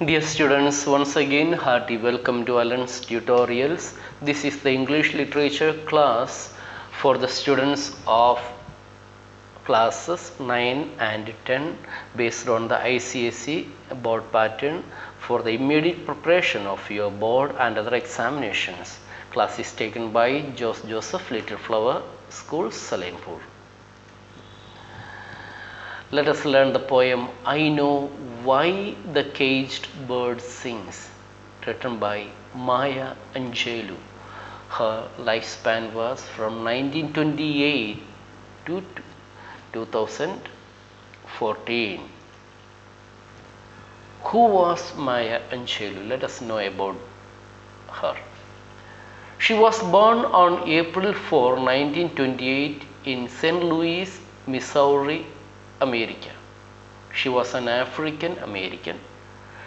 Dear students, once again hearty welcome to Alan's tutorials. This is the English literature class for the students of classes 9 and 10 based on the ICSE board pattern for the immediate preparation of your board and other examinations. Class is taken by Joseph Little Flower School, Salempur. Let us learn the poem I Know Why the Caged Bird Sings, written by Maya Angelou. Her lifespan was from 1928 to 2014. Who was Maya Angelou? Let us know about her. She was born on April 4, 1928 in St. Louis, Missouri, America. She was an African American.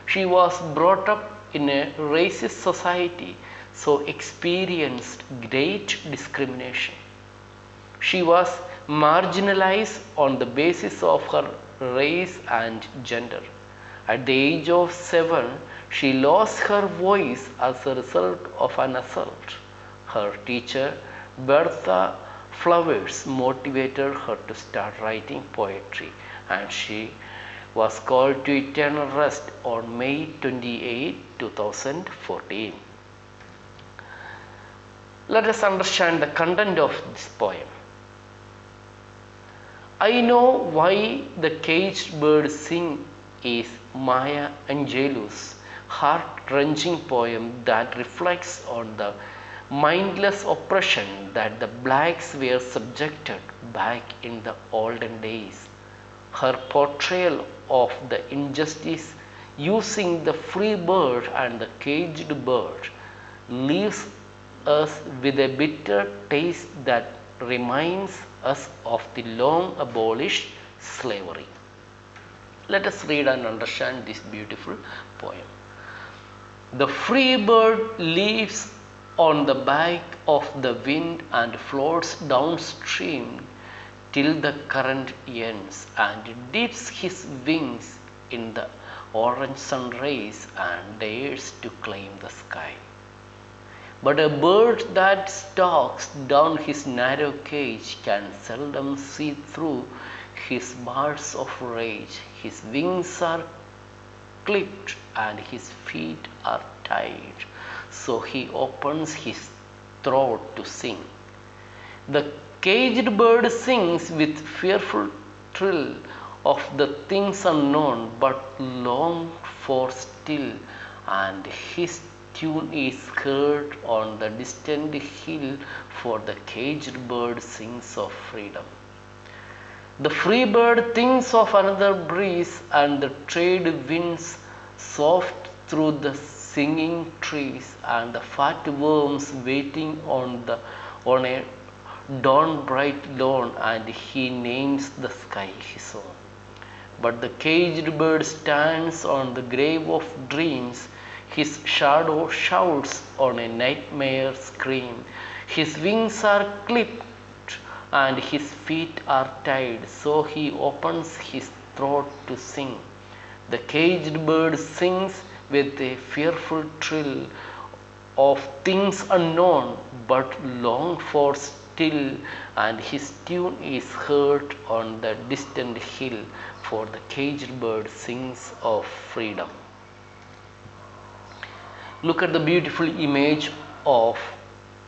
She was brought up in a racist society, so experienced great discrimination. She was marginalized on the basis of her race and gender. At the age of 7, she lost her voice as a result of an assault. Her teacher, Bertha Flowers, motivated her to start writing poetry, and she was called to eternal rest on May 28, 2014. Let us understand the content of this poem. I Know Why the Caged Bird Sing is Maya Angelou's heart-wrenching poem that reflects on the mindless oppression that the blacks were subjected back in the olden days. Her portrayal of the injustice using the free bird and the caged bird leaves us with a bitter taste that reminds us of the long abolished slavery. Let us read and understand this beautiful poem. The free bird lives on the back of the wind and floats downstream till the current ends and dips his wings in the orange sun rays and dares to claim the sky. But a bird that stalks down his narrow cage can seldom see through his bars of rage. His wings are clipped and his feet are tied, so he opens his throat to sing. The caged bird sings with fearful thrill of the things unknown but longed for still, and his tune is heard on the distant hill, for the caged bird sings of freedom. The free bird thinks of another breeze and the trade winds soft through the singing trees and the fat worms waiting on a dawn bright lawn, and he names the sky his own. But the caged bird stands on the grave of dreams, his shadow shouts on a nightmare scream. His wings are clipped and his feet are tied, so he opens his throat to sing. The caged bird sings with a fearful thrill of things unknown but longed for still, and his tune is heard on the distant hill, for the caged bird sings of freedom. Look at the beautiful image of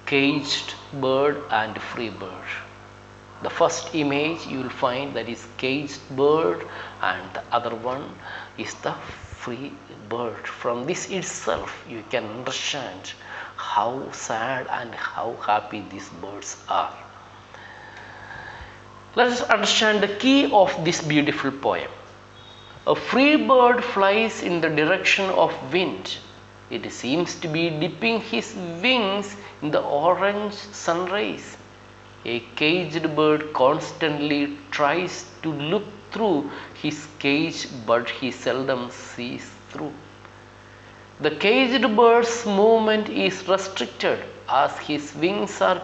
caged bird and free bird. The first image you will find that is caged bird, and the other one is the free bird. From this itself you can understand how sad and how happy these birds are. Let us understand the key of this beautiful poem. A free bird flies in the direction of wind. It seems to be dipping his wings in the orange sun rays. A caged bird constantly tries to look through his cage, but he seldom sees through. The caged bird's movement is restricted as his wings are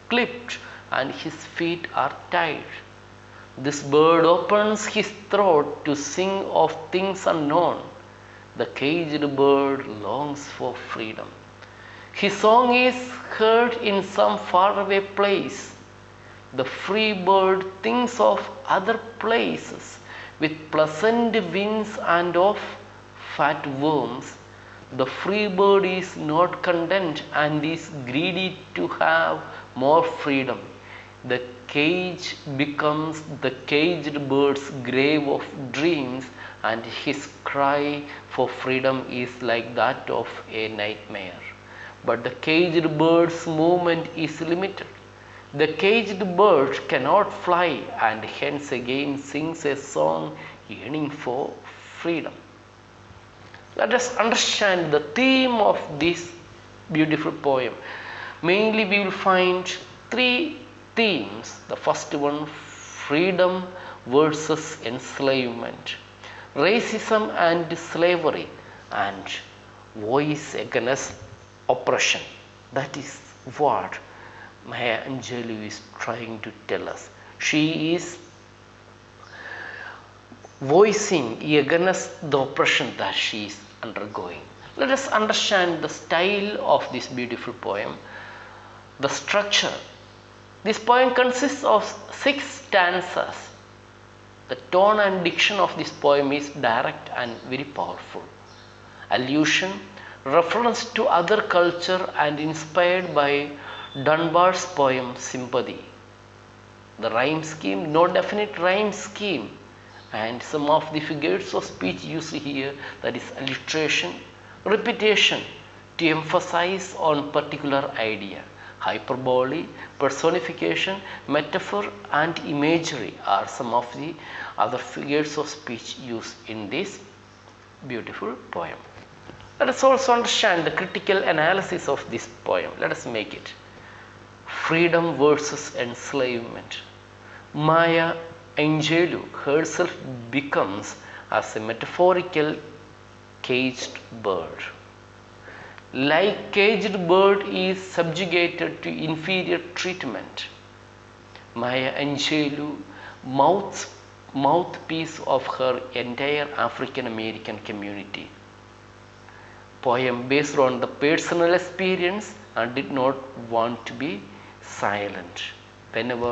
clipped and his feet are tied. This bird opens his throat to sing of things unknown. The caged bird longs for freedom. His song is heard in some faraway place. The free bird thinks of other places with pleasant winds and of fat worms. The free bird is not content and is greedy to have more freedom. The cage becomes the caged bird's grave of dreams, and his cry for freedom is like that of a nightmare. But the caged bird's movement is limited. The caged bird cannot fly and hence again sings a song yearning for freedom. Let us understand the theme of this beautiful poem. Mainly we will find three themes. The first one, freedom versus enslavement, racism and slavery, and voice against oppression. That is what Maya Angelou is trying to tell us. She is voicing against the oppression that she is undergoing. Let us understand the style of this beautiful poem. The structure. This poem consists of 6 stanzas. The tone and diction of this poem is direct and very powerful. Allusion, reference to other culture and inspired by Dunbar's poem Sympathy. The rhyme scheme, no definite rhyme scheme, and some of the figures of speech used here, that is alliteration, repetition to emphasize on particular idea. Hyperbole, personification, metaphor and imagery are some of the other figures of speech used in this beautiful poem. Let us also understand the critical analysis of this poem. Let us make it. Freedom versus enslavement. Maya Angelou herself becomes as a metaphorical caged bird. Like caged bird is subjugated to inferior treatment, Maya Angelou mouthpiece of her entire African American community. Poem based on the personal experience and did not want to be silent. Whenever